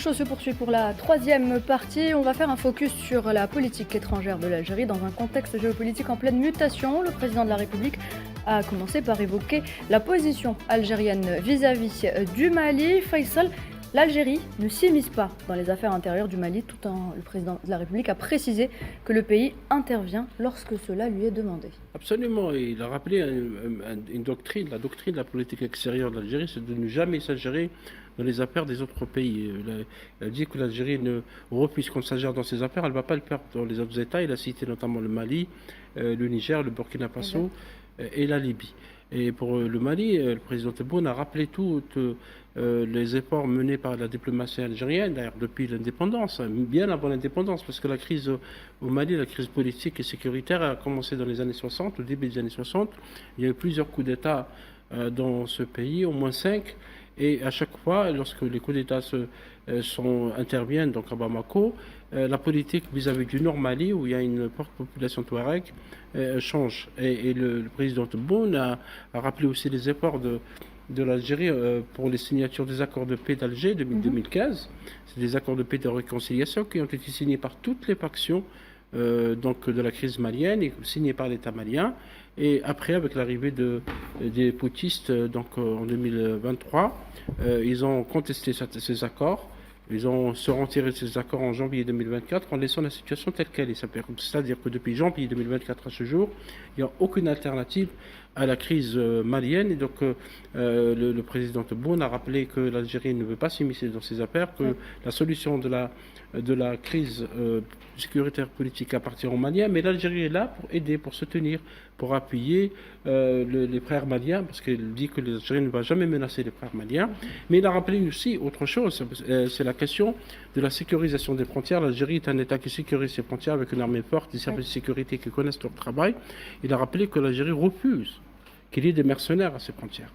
chaud se poursuit pour la troisième partie. On va faire un focus sur la politique étrangère de l'Algérie dans un contexte géopolitique en pleine mutation. Le président de la République a commencé par évoquer la position algérienne vis-à-vis du Mali. Faisal, l'Algérie ne s'immisce pas dans les affaires intérieures du Mali, tout en le président de la République a précisé que le pays intervient lorsque cela lui est demandé. Absolument, il a rappelé une doctrine, la doctrine de la politique extérieure de l'Algérie, c'est de ne jamais s'ingérer dans les affaires des autres pays. Il a dit que l'Algérie ne refuse qu'on s'ingère dans ses affaires, elle ne va pas le faire dans les autres États. Il a cité notamment le Mali, le Niger, le Burkina Faso et la Libye. Et pour le Mali, le président Tebboune a rappelé tous les efforts menés par la diplomatie algérienne, d'ailleurs depuis l'indépendance, bien avant l'indépendance, parce que la crise au Mali, la crise politique et sécuritaire a commencé dans les années 60, au début des années 60. Il y a eu plusieurs coups d'État dans ce pays, au moins 5. Et à chaque fois, lorsque les coups d'État interviennent donc à Bamako, la politique vis-à-vis du Nord Mali, où il y a une forte population touareg, change. Et le président Tebboune a rappelé aussi les efforts de l'Algérie pour les signatures des accords de paix d'Alger 2015. C'est des accords de paix de réconciliation qui ont été signés par toutes les factions donc de la crise malienne et signés par l'État malien. Et après, avec l'arrivée des putschistes donc en 2023, ils ont contesté ces accords. Ils se sont retirés de ces accords en janvier 2024 en laissant la situation telle qu'elle est. C'est-à-dire que depuis janvier 2024 à ce jour, il n'y a aucune alternative à la crise malienne. Et donc le président Tebboune a rappelé que l'Algérie ne veut pas s'immiscer dans ces affaires, que la solution de la crise sécuritaire politique appartient aux Maliens, mais l'Algérie est là pour aider, pour soutenir, pour appuyer les frères maliens, parce qu'il dit que l'Algérie ne va jamais menacer les frères maliens. Mais il a rappelé aussi autre chose, c'est la question de la sécurisation des frontières. L'Algérie est un État qui sécurise ses frontières avec une armée forte, des services de sécurité qui connaissent leur travail. Il a rappelé que l'Algérie refuse qu'il y ait des mercenaires à ces frontières.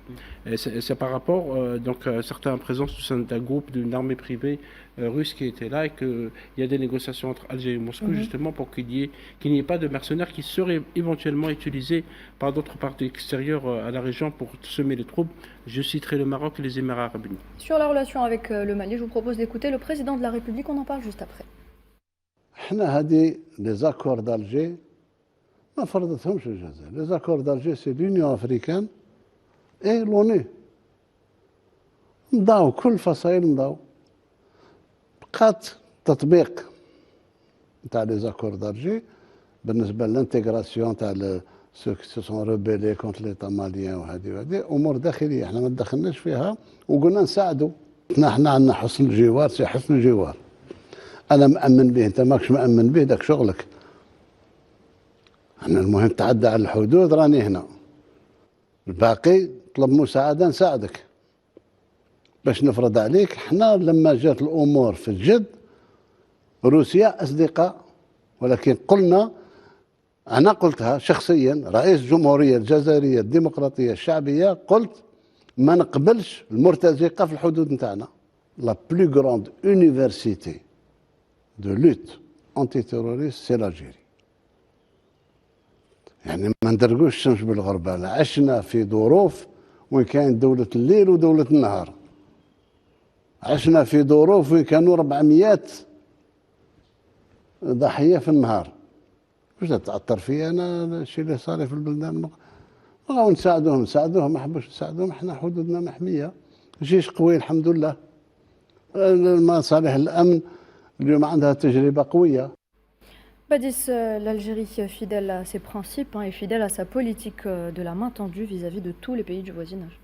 C'est par rapport donc, à certaines présences d'un groupe, d'une armée privée russe qui était là et qu'il y a des négociations entre Alger et Moscou justement pour qu'il n'y ait pas de mercenaires qui seraient éventuellement utilisés par d'autres parties extérieures à la région pour semer les troubles. Je citerai le Maroc et les Émirats arabes unis. Sur la relation avec le Mali, je vous propose d'écouter le président de la République, on en parle juste après. Les accords d'Alger ما فرضتهمش الجزائر. Les accords d'Alger c'est l'Union africaine et l'ONU. مضاو كل الفصائل مضاو. بقات تطبيق نتاع les accords d'Alger بالنسبة للانتجراسيون تاع ceux qui se sont rebellés contre l'État malien وهذه أمور داخلية احنا ما تدخلناش فيها وقلنا نساعدوا. احنا عندنا حسن الجوار سي حسن الجوار. أنا مأمن به أنت ماكش مأمن به داك شغلك. أنا المهم تعدى على الحدود راني هنا الباقي طلب مساعدة نساعدك باش نفرض عليك. احنا لما جات الأمور في الجد روسيا أصدقاء ولكن قلنا أنا قلتها شخصيا رئيس الجمهورية الجزائرية الديمقراطية الشعبية قلت ما نقبلش المرتزقة في الحدود نتاعنا. La plus grande université de lutte antiterroriste c'est l'Algérie. يعني ما ندرقوش الشمس بالغربال. عشنا في ظروف وين كانت دولة الليل ودولة النهار. عشنا في ظروف وين كانوا 400 ضحية في النهار. واش تأثر فيا أنا الشيء اللي صار في البلدان؟ بغاو نساعدوهم ما حبوش نساعدوهم. احنا حدودنا محمية، جيش قوي الحمد لله. مصالح الأمن اليوم عندها تجربة قوية. Badis, l'Algérie fidèle à ses principes et fidèle à sa politique de la main tendue vis-à-vis de tous les pays du voisinage.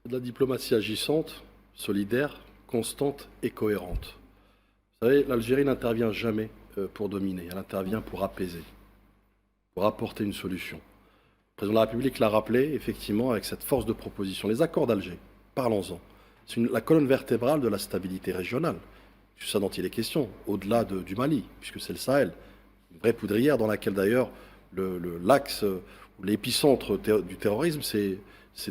De la diplomatie agissante, solidaire, constante et cohérente. Vous savez, l'Algérie n'intervient jamais pour dominer, elle intervient pour apaiser, pour apporter une solution. Le président de la République l'a rappelé, effectivement, avec cette force de proposition. Les accords d'Alger, parlons-en. C'est la colonne vertébrale de la stabilité régionale. C'est ça dont il est question, au-delà du Mali, puisque c'est le Sahel. Une vraie poudrière dans laquelle d'ailleurs l'axe ou l'épicentre du terrorisme s'est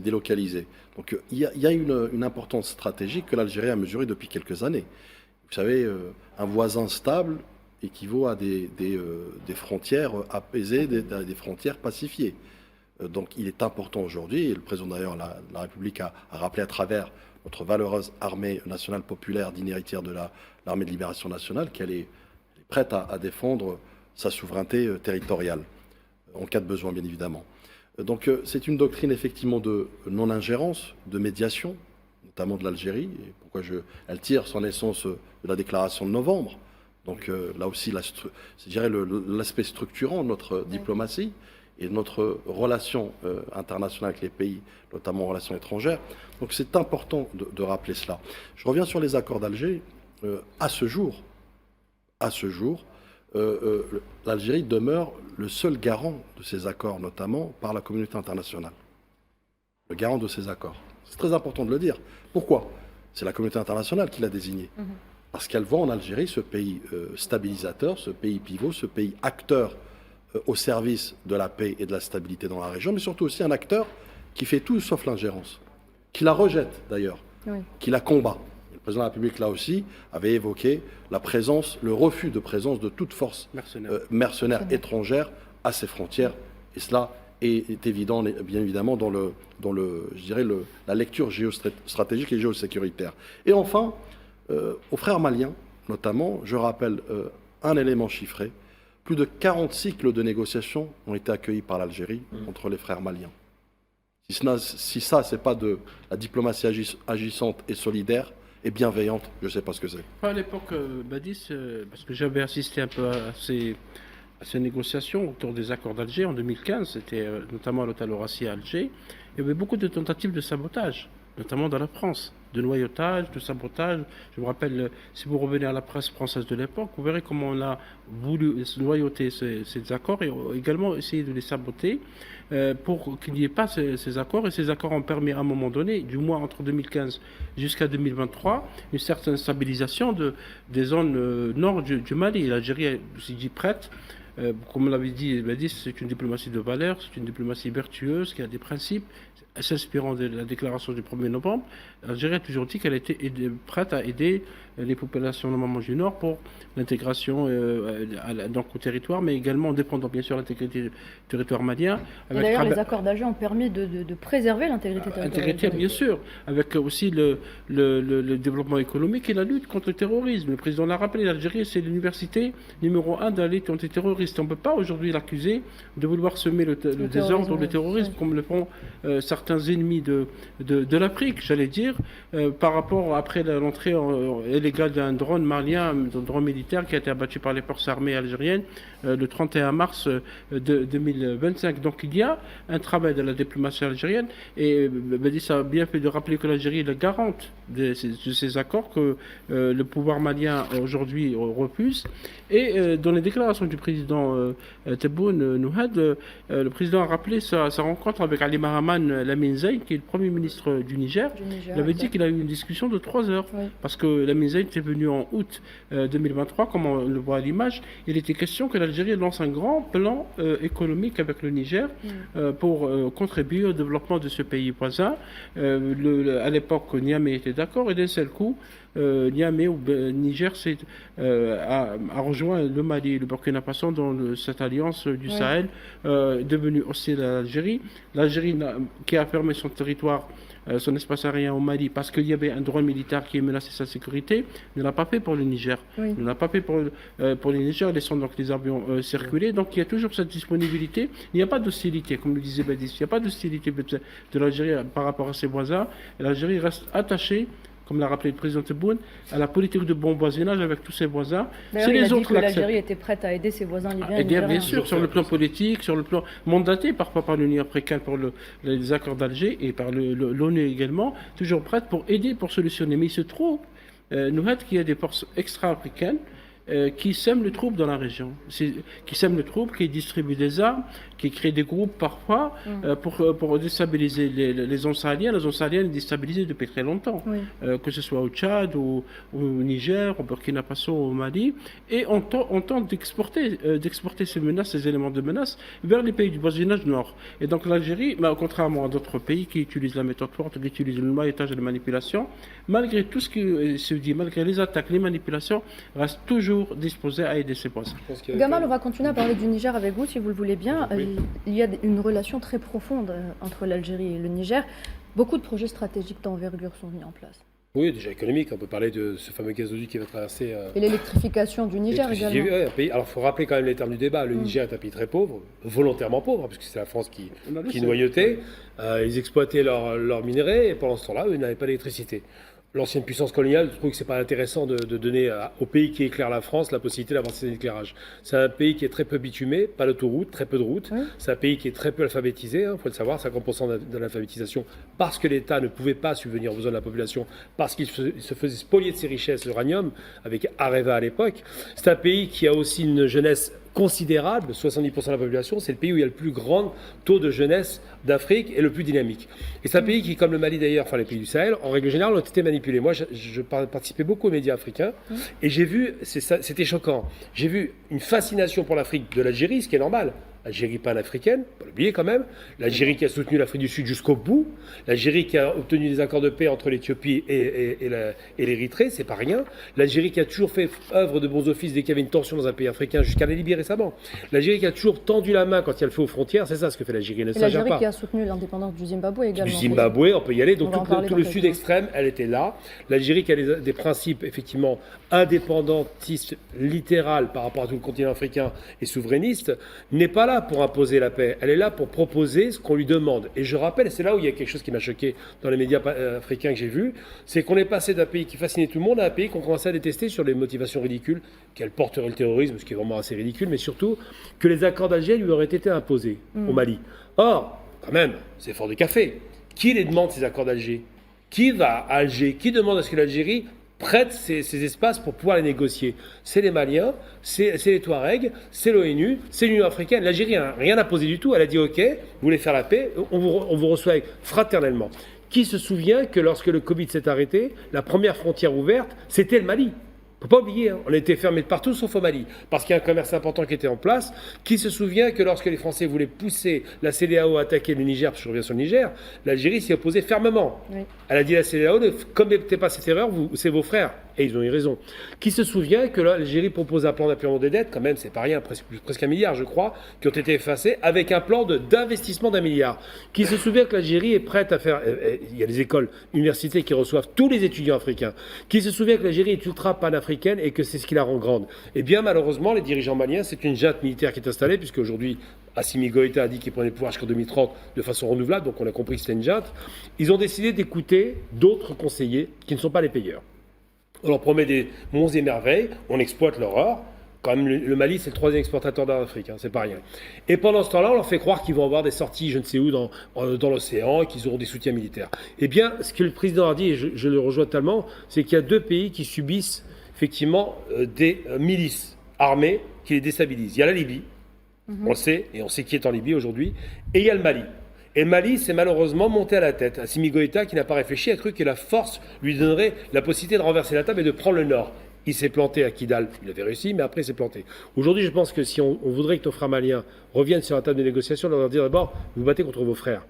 délocalisé. Donc il y a une importance stratégique que l'Algérie a mesurée depuis quelques années. Vous savez, un voisin stable équivaut à des frontières apaisées, des frontières pacifiées. Donc il est important aujourd'hui, et le président d'ailleurs de la République a rappelé à travers notre valeureuse armée nationale populaire, digne héritière de l'armée de libération nationale, qu'elle est prête à défendre sa souveraineté territoriale, en cas de besoin bien évidemment. Donc c'est une doctrine effectivement de non-ingérence, de médiation, notamment de l'Algérie, et pourquoi elle tire son essence de la déclaration de novembre. Donc là aussi, je dirais l'aspect structurant de notre diplomatie et de notre relation internationale avec les pays, notamment en relations étrangères. Donc c'est important de rappeler cela. Je reviens sur les accords d'Alger. À ce jour, l'Algérie demeure le seul garant de ces accords, notamment par la communauté internationale. Le garant de ces accords. C'est très important de le dire. Pourquoi ? C'est la communauté internationale qui l'a désigné. Parce qu'elle voit en Algérie ce pays stabilisateur, ce pays pivot, ce pays acteur au service de la paix et de la stabilité dans la région, mais surtout aussi un acteur qui fait tout sauf l'ingérence, qui la rejette d'ailleurs, qui la combat. Le président de la République, là aussi, avait évoqué la présence, le refus de présence de toute force mercenaire étrangère à ses frontières. Et cela est évident, bien évidemment, dans je dirais la lecture géostratégique et géosécuritaire. Et enfin, aux frères maliens, notamment, je rappelle un élément chiffré. Plus de 40 cycles de négociations ont été accueillis par l'Algérie entre les frères maliens. Si ça, c'est pas de la diplomatie agissante et solidaire et bienveillante, je ne sais pas ce que c'est. À l'époque, Badis, parce que j'avais assisté un peu à ces négociations autour des accords d'Alger en 2015, c'était notamment à l'hôtel Horacier à Alger, il y avait beaucoup de tentatives de sabotage, notamment dans la France, de noyautage, de sabotage. Je me rappelle, si vous revenez à la presse française de l'époque, vous verrez comment on a voulu noyauter ces accords et également essayer de les saboter pour qu'il n'y ait pas ces accords. Et ces accords ont permis à un moment donné, du moins entre 2015 jusqu'à 2023, une certaine stabilisation des zones nord du Mali. L'Algérie s'y dit prête. Comme l'avait dit, c'est une diplomatie de valeur, c'est une diplomatie vertueuse qui a des principes. S'inspirant de la déclaration du 1er novembre, l'Algérie a toujours dit qu'elle était prête à aider les populations normalement du Nord pour l'intégration donc au territoire, mais également en défendant bien sûr l'intégrité du territoire malien. D'ailleurs, les accords d'Alger ont permis de préserver l'intégrité territoriale. Bien sûr, avec aussi le développement économique et la lutte contre le terrorisme. Le président l'a rappelé, l'Algérie, c'est l'université numéro 1 de la lutte contre les terroristes. On ne peut pas aujourd'hui l'accuser de vouloir semer le désordre ou le terrorisme, comme le font certains ennemis de l'Afrique, j'allais dire, par rapport après l'entrée illégale d'un drone malien, un drone militaire qui a été abattu par les forces armées algériennes le 31 mars 2025. Donc il y a un travail de la diplomatie algérienne et Badis a bien fait de rappeler que l'Algérie est la garante de ces accords que le pouvoir malien aujourd'hui refuse. Et dans les déclarations du président Tebboune Nouhad, le président a rappelé sa rencontre avec Ali Mahaman Lamine Zeyn, qui est le Premier ministre du Niger. Il avait dit qu'il a eu une discussion de 3 heures, parce que Lamine Zeyn était venu en août 2023, comme on le voit à l'image. Il était question que l'Algérie lance un grand plan économique avec le Niger pour contribuer au développement de ce pays voisin. À l'époque, Niamey était d'accord, et d'un seul coup, Niamey ou Niger a rejoint le Mali et le Burkina Faso dans cette alliance du Sahel devenue hostile à l'Algérie. L'Algérie qui a fermé son territoire, son espace aérien au Mali parce qu'il y avait un drone militaire qui menaçait sa sécurité, ne l'a pas fait pour le Niger. Ne l'a pas fait pour le Niger, laissant donc les avions circuler. Donc il y a toujours cette disponibilité. Il n'y a pas d'hostilité, comme le disait Badis. Il n'y a pas d'hostilité de l'Algérie par rapport à ses voisins. L'Algérie reste attachée, comme l'a rappelé le président Tebboune, à la politique de bon voisinage avec tous ses voisins. D'ailleurs, il a dit que l'Algérie était prête à aider ses voisins libyens. Bien sûr, sur le plan politique, sur le plan mandaté parfois par l'Union africaine pour les accords d'Alger et par l'ONU également, toujours prête pour aider, pour solutionner. Mais il se trouve, Nouhad, qu'il y a des forces extra-africaines qui sèment le trouble dans la région, qui sèment le trouble, qui distribuent des armes, qui créent des groupes parfois pour déstabiliser les zones sahéliennes. La zone sahélienne est déstabilisée depuis très longtemps, que ce soit au Tchad, au Niger, au Burkina Faso, au Mali, et on tente d'exporter ces menaces, ces éléments de menace vers les pays du voisinage nord. Et donc l'Algérie, contrairement à d'autres pays qui utilisent la méthode forte, qui utilisent le noyautage et la manipulation, malgré tout ce qui se dit, malgré les attaques, les manipulations, reste toujours disposé à aider ses voisins. Gamal, on va continuer à parler du Niger avec vous, si vous le voulez bien. Il y a une relation très profonde entre l'Algérie et le Niger. Beaucoup de projets stratégiques d'envergure sont mis en place. Oui, déjà économique. On peut parler de ce fameux gazoduc qui va traverser. Et l'électrification du Niger également. Ouais, un pays. Alors, il faut rappeler quand même les termes du débat. Le Niger est un pays très pauvre, volontairement pauvre, puisque c'est la France qui noyautait. Ils exploitaient leurs minerais et pendant ce temps-là, eux, ils n'avaient pas d'électricité. L'ancienne puissance coloniale trouve que c'est pas intéressant de donner au pays qui éclaire la France la possibilité d'avoir ces éclairages. C'est un pays qui est très peu bitumé, pas d'autoroute, très peu de routes. Oui. C'est un pays qui est très peu alphabétisé, il faut le savoir, 50% de l'alphabétisation, parce que l'État ne pouvait pas subvenir aux besoins de la population, parce qu'il se faisait spolier de ses richesses, l'uranium, avec Areva à l'époque. C'est un pays qui a aussi une jeunesse considérable, 70% de la population, c'est le pays où il y a le plus grand taux de jeunesse d'Afrique et le plus dynamique. Et c'est un pays qui, comme le Mali d'ailleurs, enfin les pays du Sahel, en règle générale, ont été manipulés. Moi, je participais beaucoup aux médias africains et j'ai vu, c'était choquant, j'ai vu une fascination pour l'Afrique de l'Algérie, ce qui est normal. L'Algérie panafricaine, pas l'oublier quand même, l'Algérie qui a soutenu l'Afrique du Sud jusqu'au bout, l'Algérie qui a obtenu des accords de paix entre l'Éthiopie et l'Érythrée, c'est pas rien, l'Algérie qui a toujours fait œuvre de bons offices dès qu'il y avait une tension dans un pays africain, jusqu'à la Libye récemment, l'Algérie qui a toujours tendu la main quand il y a le feu aux frontières, c'est ça ce que fait l'Algérie, ne s'agit pas. L'Algérie qui a soutenu l'indépendance du Zimbabwe également. Du Zimbabwe, on peut y aller, donc tout le sud extrême, elle était là, l'Algérie qui a des principes effectivement indépendantistes, littéral par rapport à tout le continent africain et souverainiste, n'est pas là pour imposer la paix. Elle est là pour proposer ce qu'on lui demande. Et je rappelle, et c'est là où il y a quelque chose qui m'a choqué dans les médias africains que j'ai vus, c'est qu'on est passé d'un pays qui fascinait tout le monde à un pays qu'on commençait à détester sur les motivations ridicules qu'elle porterait le terrorisme, ce qui est vraiment assez ridicule, mais surtout que les accords d'Alger lui auraient été imposés au Mali. Or, quand même, c'est fort de café. Qui les demande, ces accords d'Alger? Qui va à Alger? Qui demande à ce que l'Algérie prête ces espaces pour pouvoir les négocier? C'est les Maliens, c'est les Touaregs, c'est l'ONU, c'est l'Union africaine. L'Algérie n'a rien imposé du tout. Elle a dit OK, vous voulez faire la paix, on vous reçoit fraternellement. Qui se souvient que lorsque le Covid s'est arrêté, la première frontière ouverte, c'était le Mali? Il ne faut pas oublier, on a été fermés de partout sauf au Mali, parce qu'il y a un commerce important qui était en place. Qui se souvient que lorsque les Français voulaient pousser la CEDEAO à attaquer le Niger, parce que je reviens sur le Niger, l'Algérie s'y opposait fermement. Oui. Elle a dit à la CEDEAO, commettez pas cette erreur, c'est vos frères. Et ils ont eu raison. Qui se souvient que l'Algérie propose un plan d'appurement des dettes, quand même, c'est pas rien, presque 1 milliard, je crois, qui ont été effacés, avec un plan d'investissement d'1 milliard. Qui se souvient que l'Algérie est prête à faire... Il y a des écoles, universités qui reçoivent tous les étudiants africains. Qui se souvient que l'Algérie est ultra panafricaine et que c'est ce qui la rend grande. Eh bien, malheureusement, les dirigeants maliens, c'est une junte militaire qui est installée, puisque aujourd'hui, Assimi Goïta a dit qu'il prenait le pouvoir jusqu'en 2030 de façon renouvelable, donc on a compris que c'était une junte. Ils ont décidé d'écouter d'autres conseillers qui ne sont pas les payeurs. On leur promet des monts et merveilles, on exploite leur or. Quand même, le Mali, c'est le 3e exportateur d'Afrique, c'est pas rien. Et pendant ce temps-là, on leur fait croire qu'ils vont avoir des sorties, je ne sais où, dans l'océan, et qu'ils auront des soutiens militaires. Eh bien, ce que le président a dit, et je le rejoins totalement, c'est qu'il y a 2 pays qui subissent effectivement des milices armées qui les déstabilisent. Il y a la Libye, on le sait, et on sait qui est en Libye aujourd'hui, et il y a le Mali. Et le Mali s'est malheureusement monté à la tête. Assimi Goïta, qui n'a pas réfléchi, a cru que la force lui donnerait la possibilité de renverser la table et de prendre le nord. Il s'est planté à Kidal, il avait réussi, mais après il s'est planté. Aujourd'hui, je pense que si on voudrait que nos frères maliens reviennent sur la table de négociation, on leur dire d'abord, vous battez contre vos frères.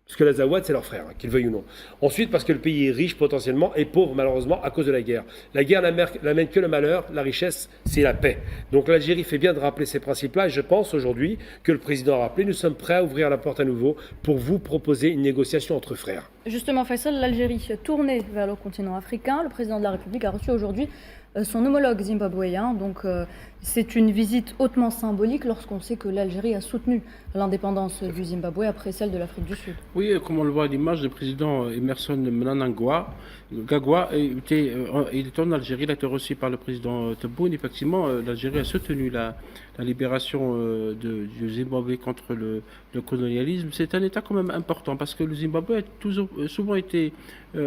Parce que l'Azawad, c'est leur frère, qu'ils veuillent ou non. Ensuite, parce que le pays est riche potentiellement et pauvre malheureusement à cause de la guerre. La guerre n'amène que le malheur, la richesse, c'est la paix. Donc l'Algérie fait bien de rappeler ces principes-là et je pense aujourd'hui que le président a rappelé, nous sommes prêts à ouvrir la porte à nouveau pour vous proposer une négociation entre frères. Justement, Faisal, l'Algérie s'est tournée vers le continent africain. Le président de la République a reçu aujourd'hui son homologue zimbabwéen. Donc c'est une visite hautement symbolique lorsqu'on sait que l'Algérie a soutenu l'indépendance du Zimbabwe après celle de l'Afrique du Sud. Oui, comme on le voit à l'image, le président Emerson Mnangagwa, il était en Algérie, il a été reçu par le président Tebboune. Effectivement, l'Algérie a soutenu la libération du Zimbabwe contre le colonialisme. C'est un État quand même important parce que le Zimbabwe a souvent été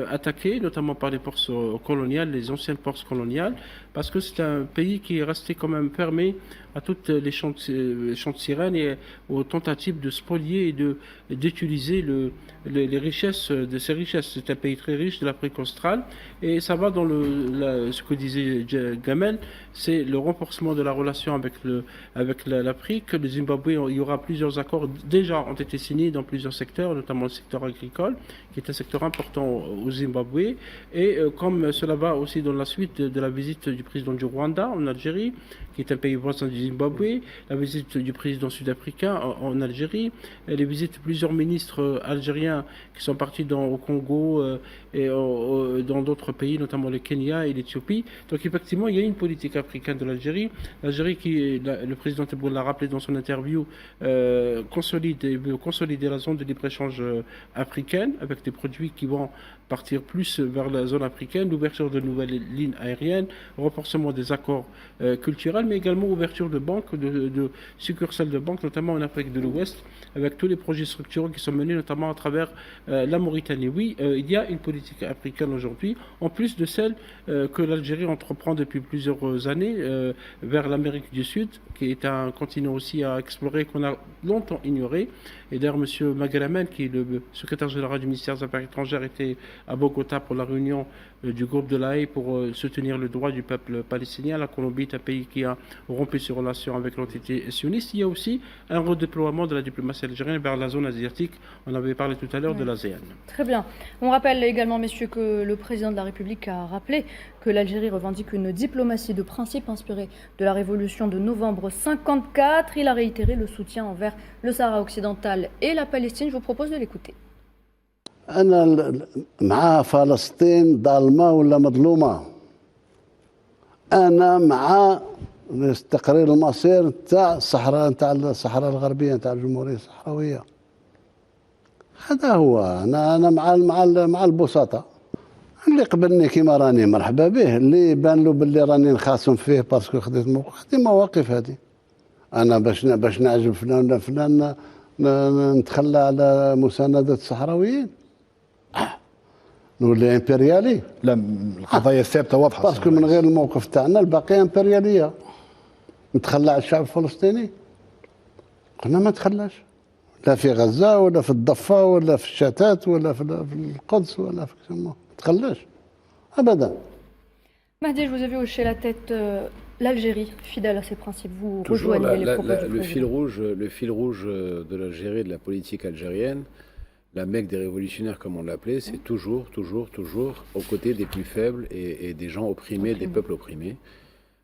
attaqué, notamment par les forces coloniales, les anciennes forces coloniales, parce que c'est un pays qui est resté quand même fermé à toutes les chants de sirènes et aux tentatives de spolier et d'utiliser les richesses de ces richesses. C'est un pays très riche de l'Afrique australe et ça va dans ce que disait Gamel, c'est le renforcement de la relation avec l'Afrique. Le Zimbabwe, il y aura plusieurs accords déjà ont été signés dans plusieurs secteurs, notamment le secteur agricole, qui est un secteur important au Zimbabwe. Et comme cela va aussi dans la suite de la visite du président du Rwanda en Algérie, qui est un pays voisin du du Zimbabwe, la visite du président sud-africain en Algérie, les visites de plusieurs ministres algériens qui sont partis au Congo et dans d'autres pays, notamment le Kenya et l'Éthiopie. Donc effectivement, il y a une politique africaine de l'Algérie. L'Algérie, le président Tebboune l'a rappelé dans son interview, veut consolider la zone de libre-échange africaine avec des produits qui vont partir plus vers la zone africaine, l'ouverture de nouvelles lignes aériennes, renforcement des accords culturels, mais également ouverture de banques, de succursales de banques, notamment en Afrique de l'Ouest, avec tous les projets structurants qui sont menés, notamment à travers la Mauritanie. Oui, il y a une politique africaine aujourd'hui, en plus de celle que l'Algérie entreprend depuis plusieurs années vers l'Amérique du Sud, qui est un continent aussi à explorer, qu'on a longtemps ignoré. Et d'ailleurs, M. Maghraman, qui est le secrétaire général du ministère des Affaires étrangères, était à Bogota pour la réunion du groupe de la Haye pour soutenir le droit du peuple palestinien. La Colombie est un pays qui a rompu ses relations avec l'entité sioniste. Il y a aussi un redéploiement de la diplomatie algérienne vers la zone asiatique. On avait parlé tout à l'heure de l'ASEAN. Très bien. On rappelle également, messieurs, que le président de la République a rappelé que l'Algérie revendique une diplomatie de principe inspirée de la révolution de novembre 54. Il a réitéré le soutien envers le Sahara occidental et la Palestine. Je vous propose de l'écouter. أنا مع فلسطين ظالمة ولا مظلومة. أنا مع تقرير المصير تاع الصحراء الغربية تاع الجمهورية الصحراوية. هذا هو. أنا مع البساطة. اللي قبلني كيما راني مرحبا به، اللي بان له باللي راني نخاصم فيه باسكو خديت مواقف هذه. أنا باش نعجب فلان ولا فلان نتخلى على مساندة الصحراويين. نولي امبريالي. لا القضايا الثابته واضحه. باسكو من غير الموقف تاعنا الباقي امبرياليه. نتخلى على الشعب الفلسطيني؟ قلنا ما نتخلاش. لا في غزه ولا في الضفه ولا في الشتات ولا في القدس ولا في ما نتخلاش ابدا. Mahdi, je vous ai vu hocher la tête. L'Algérie, fidèle à ses principes, vous rejoignez les propos du président. Le fil rouge de l'Algérie, de la politique algérienne, la Mecque des révolutionnaires, comme on l'appelait, c'est toujours aux côtés des plus faibles et des gens opprimés, des peuples opprimés.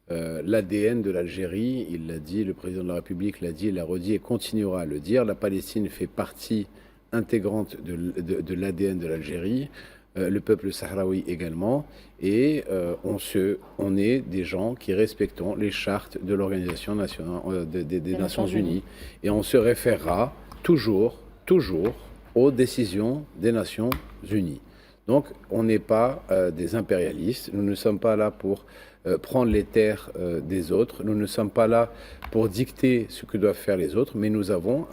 L'ADN de l'Algérie, il l'a dit, le président de la République l'a dit, l'a redit et continuera à le dire. La Palestine fait partie intégrante de l'ADN de l'Algérie, le peuple sahraoui également, et on est des gens qui respectons les chartes de l'Organisation nationale des Nations Unies, et on se référera toujours aux décisions des Nations Unies. Donc, on n'est pas des impérialistes, nous ne sommes pas là pour prendre les terres des autres, nous ne sommes pas là pour dicter ce que doivent faire les autres, mais nous avons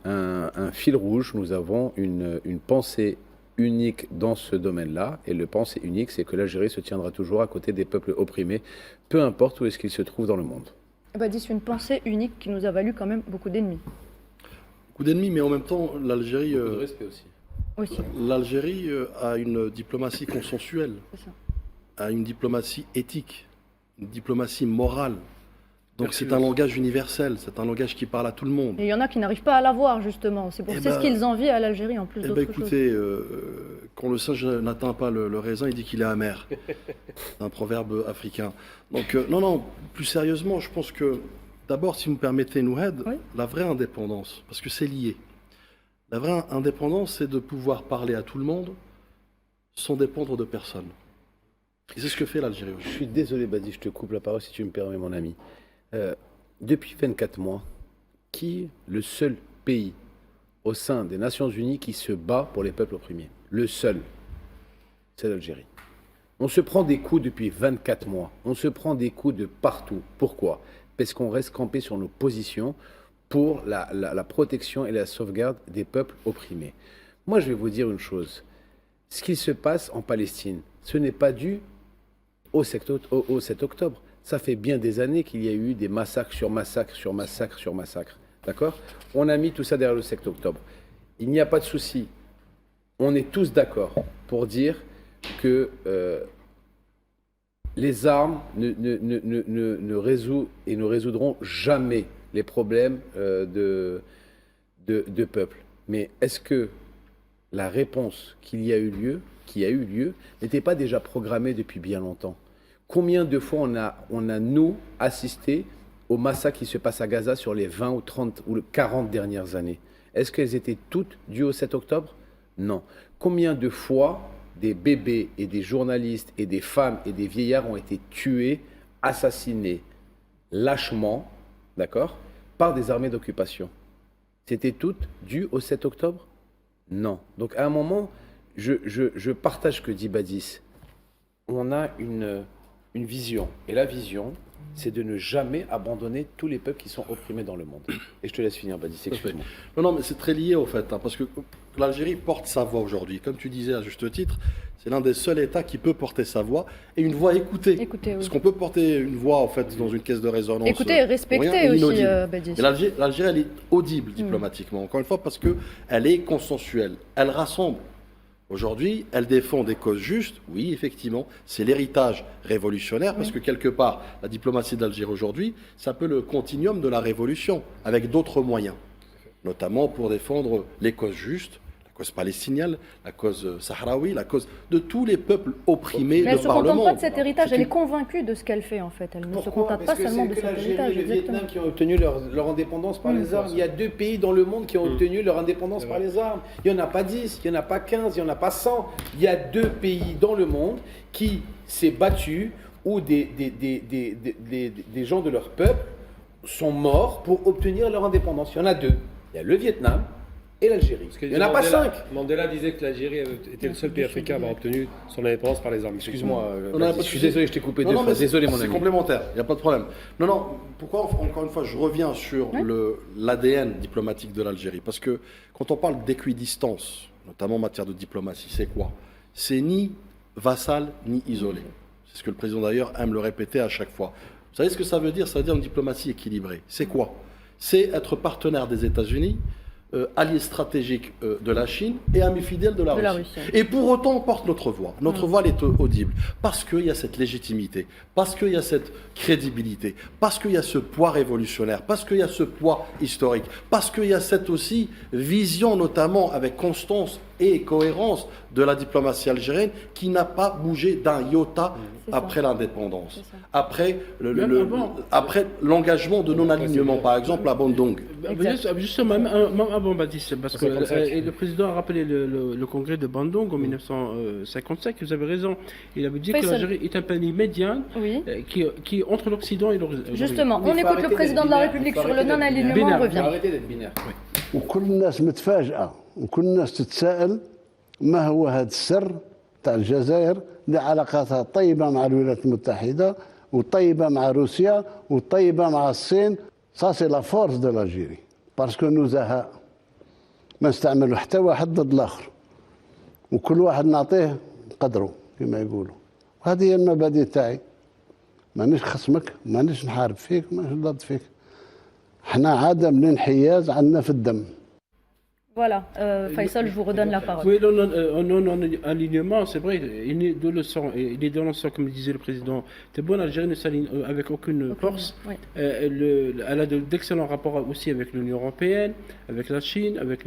un fil rouge, nous avons une pensée unique dans ce domaine-là, et le pensée unique, c'est que l'Algérie se tiendra toujours à côté des peuples opprimés, peu importe où est-ce qu'ils se trouvent dans le monde. C'est une pensée unique qui nous a valu quand même beaucoup d'ennemis. Beaucoup d'ennemis, mais en même temps, l'Algérie... de respect aussi. L'Algérie a une diplomatie consensuelle, a une diplomatie éthique, une diplomatie morale. Donc c'est un langage universel, c'est un langage qui parle à tout le monde. Et il y en a qui n'arrivent pas à l'avoir, justement. C'est ce qu'ils envient à l'Algérie en plus d'autres choses. Écoutez, quand le singe n'atteint pas le raisin, il dit qu'il est amer. C'est un proverbe africain. Donc non, plus sérieusement, je pense que, d'abord, si vous me permettez, Nouhed, la vraie indépendance, parce que c'est lié, la vraie indépendance, c'est de pouvoir parler à tout le monde sans dépendre de personne. Et c'est ce que fait l'Algérie aujourd'hui. Je suis désolé, Badi, je te coupe la parole si tu me permets, mon ami. Depuis 24 mois, qui est le seul pays au sein des Nations Unies qui se bat pour les peuples opprimés? Le seul, c'est l'Algérie. On se prend des coups depuis 24 mois. On se prend des coups de partout. Pourquoi? Parce qu'on reste campé sur nos positions pour la protection et la sauvegarde des peuples opprimés. Moi, je vais vous dire une chose. Ce qui se passe en Palestine, ce n'est pas dû au 7 octobre. Ça fait bien des années qu'il y a eu des massacres sur massacres sur massacres sur massacres. D'accord? On a mis tout ça derrière le 7 octobre. Il n'y a pas de souci. On est tous d'accord pour dire que les armes ne résoudront jamais les problèmes de peuple. Mais est-ce que la réponse qui a eu lieu, n'était pas déjà programmée depuis bien longtemps? Combien de fois on a nous, assisté au massacre qui se passe à Gaza sur les 20 ou 30 ou 40 dernières années, est-ce qu'elles étaient toutes dues au 7 octobre? Non. Combien de fois des bébés et des journalistes et des femmes et des vieillards ont été tués, assassinés lâchement, d'accord, par des armées d'occupation? C'était toutes dues au 7 octobre? Non. Donc à un moment, je partage ce que dit Badis. On a une vision. Et la vision, c'est de ne jamais abandonner tous les peuples qui sont opprimés dans le monde. Et je te laisse finir, Badis, excuse-moi. Non, mais c'est très lié au fait, parce que l'Algérie porte sa voix aujourd'hui. Comme tu disais à juste titre, c'est l'un des seuls États qui peut porter sa voix et une voix écoutée. Parce qu'on peut porter une voix en fait dans une caisse de résonance. Écoutée et respectée aussi, Badis. L'Algérie, elle est audible diplomatiquement, encore une fois, parce qu'elle est consensuelle. Elle rassemble. Aujourd'hui, elle défend des causes justes. Oui, effectivement, c'est l'héritage révolutionnaire, parce que quelque part, la diplomatie d'Algérie aujourd'hui, c'est un peu le continuum de la révolution, avec d'autres moyens, notamment pour défendre les causes justes, la cause palestinienne, la cause sahraoui, la cause de tous les peuples opprimés mais elle de par le monde. elle ne se contente pas de cet héritage, elle est convaincue de ce qu'elle fait en fait. Elle ne se contente pas seulement de cet héritage. C'est le Vietnam qui ont obtenu leur indépendance par les armes. Il y a 2 pays dans le monde qui ont obtenu leur indépendance par les armes. Il n'y en a pas 10, il n'y en a pas 15, il n'y en a pas 100. Il y a 2 pays dans le monde qui s'est battu, où des gens de leur peuple sont morts pour obtenir leur indépendance. Il y en a 2. Il y a le Vietnam et l'Algérie. Il n'y en a pas 5. Mandela disait que l'Algérie était le seul pays africain à avoir obtenu son indépendance par les armes. Excuse-moi, je suis désolé, je t'ai coupé 2 fois. Désolé, mon ami. C'est complémentaire, il n'y a pas de problème. Non, pourquoi, encore une fois, je reviens sur l'ADN diplomatique de l'Algérie. Parce que quand on parle d'équidistance, notamment en matière de diplomatie, c'est quoi? C'est ni vassal, ni isolé. C'est ce que le président d'ailleurs aime le répéter à chaque fois. Vous savez ce que ça veut dire? Ça veut dire une diplomatie équilibrée. C'est quoi? C'est être partenaire des États-Unis, allié stratégique de la Chine et ami fidèle de la Russie. Et pour autant, on porte notre voix. Notre voix, elle est audible. Parce qu'il y a cette légitimité, parce qu'il y a cette crédibilité, parce qu'il y a ce poids révolutionnaire, parce qu'il y a ce poids historique, parce qu'il y a cette aussi vision, notamment avec constance et cohérence de la diplomatie algérienne qui n'a pas bougé d'un iota après l'indépendance, après l'engagement de non-alignement, par exemple à Bandung. Justement, avant Badis, parce que le président a rappelé le congrès de Bandung en 1955, vous avez raison, il avait dit que l'Algérie est un pays médian qui est entre l'Occident et l'Orient. Justement, on écoute le président de la République sur le non-alignement, on revient. Arrêtez d'être binaire. وكل الناس متفاجئة وكل الناس تتساءل ما هو هذا السر تاع الجزائر اللي علاقاتها طيبة مع الولايات المتحدة وطيبة مع روسيا وطيبة مع الصين. Ça c'est la force de l'Algérie parce que نزهاء ما نستعملوا حتى واحد ضد الآخر وكل واحد نعطيه قدره كما يقولوا. وهذه هي المبادئ تاعي. مانيش خصمك مانيش نحارب فيك مانيش ضد فيك. احنا عادة من انحياز عندنا في الدم. Voilà, Faisal, je vous redonne la parole. Oui, non-alignement, c'est vrai, il est dans le sang, comme disait le président. Tebboune, l'Algérie ne s'aligne avec aucune force. Oui. Elle a d'excellents rapports aussi avec l'Union européenne, avec la Chine, avec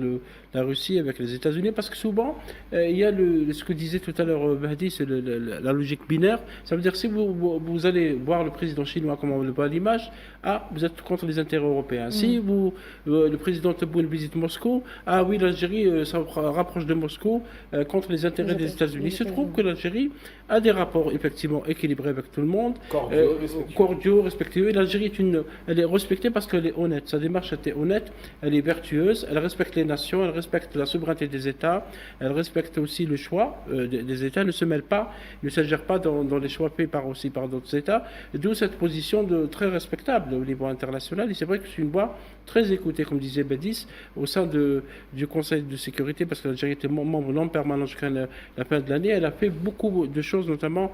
la Russie, avec les États-Unis, parce que souvent, il y a ce que disait tout à l'heure Bahdi, c'est la logique binaire. Ça veut dire que si vous allez voir le président chinois, comme on le voit à l'image, vous êtes contre les intérêts européens. Si le président Tebboune visite Moscou, oui, l'Algérie ça rapproche de Moscou contre les intérêts des États-Unis. Il se trouve que l'Algérie a des rapports effectivement équilibrés avec tout le monde, cordiaux, respectueux. L'Algérie elle est respectée parce qu'elle est honnête. Sa démarche était honnête, elle est vertueuse, elle respecte les nations, elle respecte la souveraineté des États, elle respecte aussi le choix des États, ne se mêle pas, ne s'ingère pas dans les choix faits par d'autres États. D'où cette position très respectable au niveau international. Et c'est vrai que c'est une voix très écoutée, comme disait Badis, au sein du Conseil de sécurité, parce que l'Algérie était membre non permanent jusqu'à la fin de l'année. Elle a fait beaucoup de choses, notamment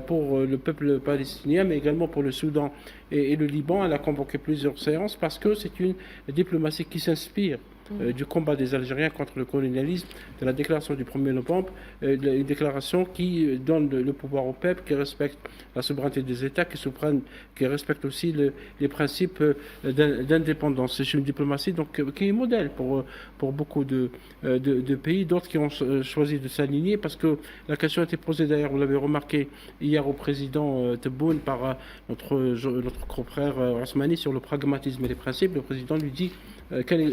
pour le peuple palestinien, mais également pour le Soudan et le Liban. Elle a convoqué plusieurs séances parce que c'est une diplomatie qui s'inspire du combat des Algériens contre le colonialisme, de la déclaration du 1er novembre, une déclaration qui donne le pouvoir au peuple, qui respecte la souveraineté des États, qui respecte aussi les principes d'indépendance. C'est une diplomatie donc, qui est modèle pour beaucoup de pays, d'autres qui ont choisi de s'aligner, parce que la question a été posée d'ailleurs, vous l'avez remarqué, hier au président Tebboune par notre confrère Osmani sur le pragmatisme et les principes. Le président lui dit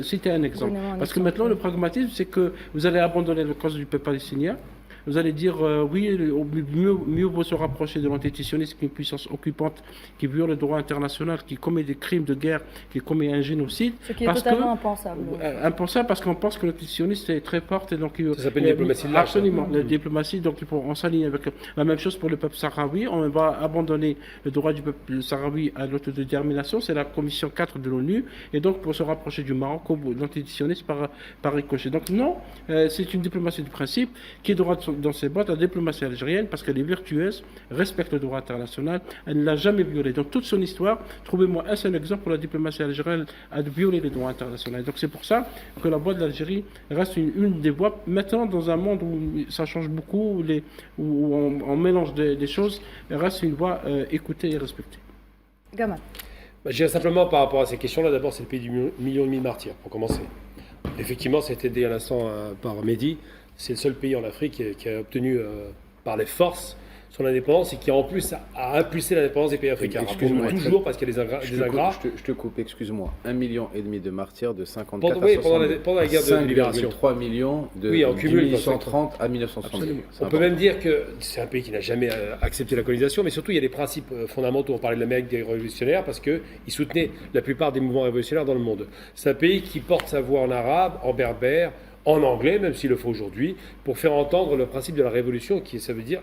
citer un exemple. Parce que maintenant, le pragmatisme, c'est que vous allez abandonner la cause du peuple palestinien. Vous allez dire, oui, mieux vaut se rapprocher de l'antisionisme qu'une puissance occupante qui viole le droit international, qui commet des crimes de guerre, qui commet un génocide. Ce qui est totalement impensable. Impensable parce qu'on pense que l'antisionisme est très forte. Et donc, ça s'appelle une diplomatie de l'âge. Absolument, la diplomatie. Donc, on s'aligne avec la même chose pour le peuple sahraoui. On va abandonner le droit du peuple sahraoui à l'autodétermination. C'est la commission 4 de l'ONU. Et donc, pour se rapprocher du Maroc, l'antisionisme par ricochet. Donc, non, c'est une diplomatie du principe qui est droite dans ses bottes, la diplomatie algérienne, parce qu'elle est vertueuse, respecte le droit international, elle ne l'a jamais violé. Dans toute son histoire, trouvez-moi un seul exemple où la diplomatie algérienne a violé le droit international. Donc c'est pour ça que la voix de l'Algérie reste une des voix. Maintenant, dans un monde où ça change beaucoup, où on mélange des choses, elle reste une voix écoutée et respectée. Gamal. Je dirais simplement par rapport à ces questions-là, d'abord c'est le pays du million et demi de martyrs, pour commencer. Effectivement, ça a été dit à l'instant par Mehdi. C'est le seul pays en Afrique qui a obtenu par les forces son indépendance et qui en plus a impulsé l'indépendance des pays africains. Excuse-moi, toujours parce qu'il y a des ingrats. Je te coupe, excuse-moi. 1,5 million de martyrs de 54 à 62. Pendant la guerre de libération. 5,3 millions de en cumul, 1830 à 1962. On peut même dire que c'est un pays qui n'a jamais accepté la colonisation, mais surtout il y a des principes fondamentaux. On parlait de l'Amérique des révolutionnaires parce qu'il soutenait la plupart des mouvements révolutionnaires dans le monde. C'est un pays qui porte sa voix en arabe, en berbère, en anglais, même s'il le faut aujourd'hui, pour faire entendre le principe de la révolution, ça veut dire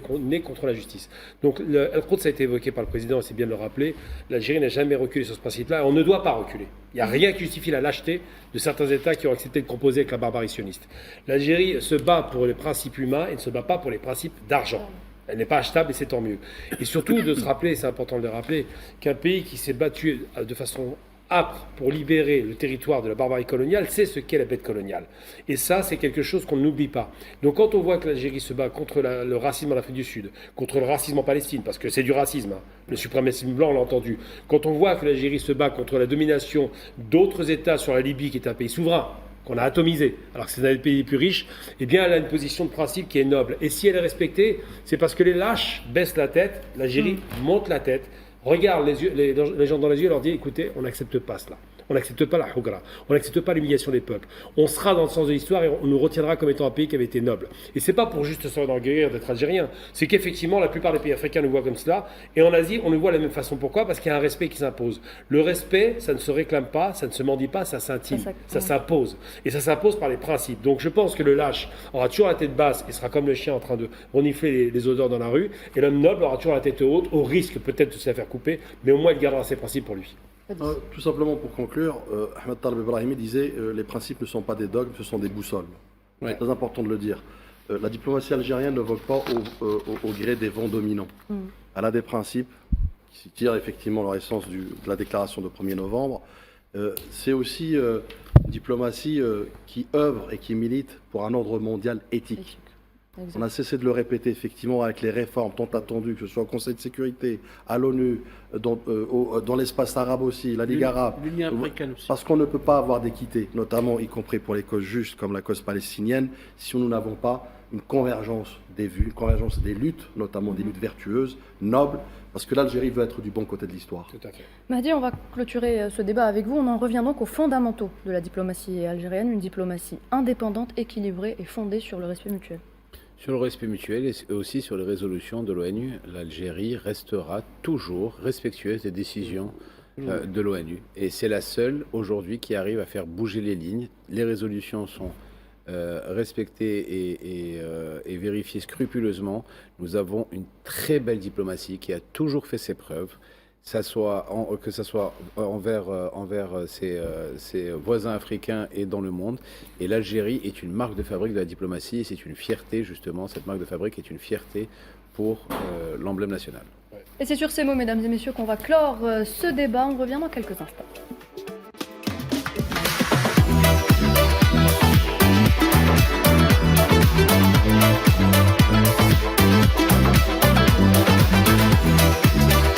qu'on est contre la justice. Donc, ça a été évoqué par le président, et c'est bien de le rappeler, l'Algérie n'a jamais reculé sur ce principe-là, et on ne doit pas reculer. Il n'y a rien qui justifie la lâcheté de certains États qui ont accepté de composer avec la barbarie sioniste. L'Algérie se bat pour les principes humains et ne se bat pas pour les principes d'argent. Elle n'est pas achetable et c'est tant mieux. Et surtout de se rappeler, c'est important de le rappeler, qu'un pays qui s'est battu de façon âpre pour libérer le territoire de la barbarie coloniale, c'est ce qu'est la bête coloniale. Et ça, c'est quelque chose qu'on n'oublie pas. Donc quand on voit que l'Algérie se bat contre le racisme en Afrique du Sud, contre le racisme en Palestine, parce que c'est du racisme, le suprémacisme blanc, on l'a entendu, quand on voit que l'Algérie se bat contre la domination d'autres États sur la Libye, qui est un pays souverain, qu'on a atomisé, alors que c'est un des pays les plus riches, eh bien elle a une position de principe qui est noble. Et si elle est respectée, c'est parce que les lâches baissent la tête, l'Algérie monte la tête, regarde les gens dans les yeux et leur dit, écoutez, on n'accepte pas cela. On n'accepte pas la Hougra, on n'accepte pas l'humiliation des peuples. On sera dans le sens de l'histoire et on nous retiendra comme étant un pays qui avait été noble. Et c'est pas pour juste s'enorgueillir d'être algérien, c'est qu'effectivement la plupart des pays africains nous voient comme cela. Et en Asie, on nous voit de la même façon. Pourquoi ? Parce qu'il y a un respect qui s'impose. Le respect, ça ne se réclame pas, ça ne se mendie pas, ça s'intime, ça s'impose. Et ça s'impose par les principes. Donc je pense que le lâche aura toujours la tête basse et sera comme le chien en train de renifler les odeurs dans la rue. Et l'homme noble aura toujours la tête haute, au risque peut-être de se la faire couper, mais au moins il gardera ses principes pour lui. Tout simplement pour conclure, Ahmed Taleb Ibrahimi disait les principes ne sont pas des dogmes, ce sont des boussoles. C'est très important de le dire. La diplomatie algérienne ne vogue pas au gré des vents dominants. Elle a des principes qui tirent effectivement leur essence de la déclaration de 1er novembre. C'est aussi une diplomatie qui œuvre et qui milite pour un ordre mondial éthique. On a cessé de le répéter, effectivement, avec les réformes tant attendues, que ce soit au Conseil de sécurité, à l'ONU, dans l'espace arabe aussi, la Ligue arabe. L'Union africaine aussi. Parce qu'on ne peut pas avoir d'équité, notamment y compris pour les causes justes comme la cause palestinienne, si nous n'avons pas une convergence des vues, une convergence des luttes, notamment des luttes vertueuses, nobles, parce que l'Algérie veut être du bon côté de l'histoire. Tout à fait. Mahdi, on va clôturer ce débat avec vous. On en revient donc aux fondamentaux de la diplomatie algérienne, une diplomatie indépendante, équilibrée et fondée sur le respect mutuel. Sur le respect mutuel et aussi sur les résolutions de l'ONU, l'Algérie restera toujours respectueuse des décisions de l'ONU. Et c'est la seule aujourd'hui qui arrive à faire bouger les lignes. Les résolutions sont respectées et vérifiées scrupuleusement. Nous avons une très belle diplomatie qui a toujours fait ses preuves. Que ce soit envers ses voisins africains et dans le monde. Et l'Algérie est une marque de fabrique de la diplomatie et c'est une fierté justement, cette marque de fabrique est une fierté pour l'emblème national. Et c'est sur ces mots, mesdames et messieurs, qu'on va clore ce débat. On revient dans quelques instants.